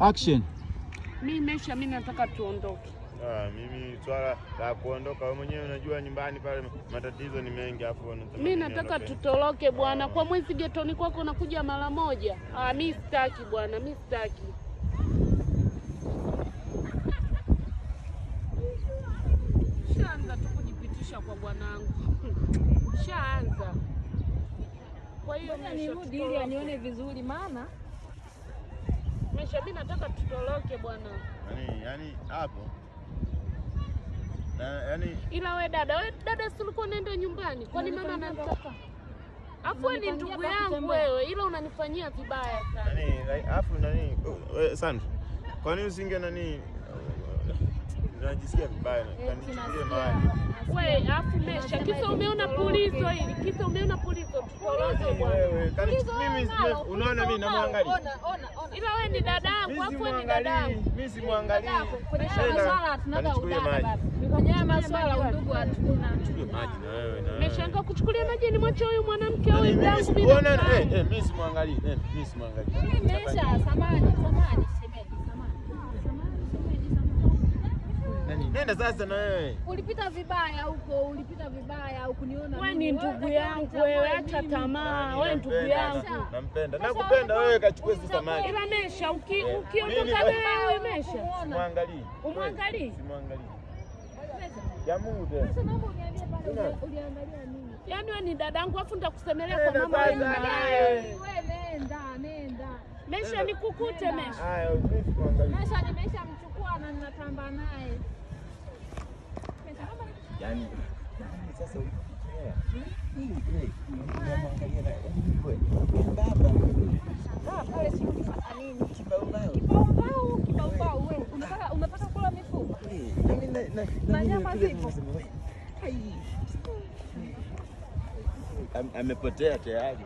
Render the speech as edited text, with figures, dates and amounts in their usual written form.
Action. Mimi nataka tuondoke. Mimi swala la kuondoka wewe mwenyewe unajua nyumbani pale matatizo ni mengi afu mimi nataka tutoroke bwana. Kwa mwezi getoni kwako unakuja mara moja. Mimi sitaki bwana, mimi sitaki. Shaanza tu kujipitisha kwa bwanangu. Shaanza. Kwa hiyo nirudi ili anione vizuri maana mimi nataka tutoroke bwana. Yaani hapo. Yaani ila we dada si ulikuwa unaenda nyumbani. Kwani mama anataka? Afu ni ndugu yangu wewe, ila unanifanyia vibaya sana. Afu sana. Kwa nini usinge najisikia vibaya kanichukulie mahali. Wewe afu Mesha, kisa umeona polisi hili, kisa umeona polisi tutoroke bwana. Wewe mimi unaona mimi namwangalia. Ila wewe ni dadangu, afu ni dadangu. Mimi simwangalii. Kwenye masuala tunaga udada baba. Kwenye masuala undugu hatuna. Chukue maji na wewe na. Meshangaa kuchukulia maji ni mwache huyu mwanamke au yangu mimi. Mimi simwangalii. Mimi simwangalii. Mesha, samani. Nenda sasa na wewe. Ulipita vibaya huko, kuniona. Wewe ni ndugu yangu wewe, acha tamaa. Wewe ndugu yangu. Nampenda. Nakupenda wewe, kachukue sasa maji. Ila Mesha ukiondoka wewe Mesha. Muangalie. Umwangalie? Simwangalie. Ya Mungu tena. Sasa naomba uniambie pale uliangalia nini? Yaani wewe ni dadangu afu nitakusemelea kwa mama wewe. Wewe nenda. Mesha nikukute Mesha. Haya, usimuangalie. Mesha nimeshamchukua na ninatamba naye. Yaani sasa pale si unifanya nini? Kibao wewe. Unapata kula mifupa? Na nyama zipo. amepotea tayari.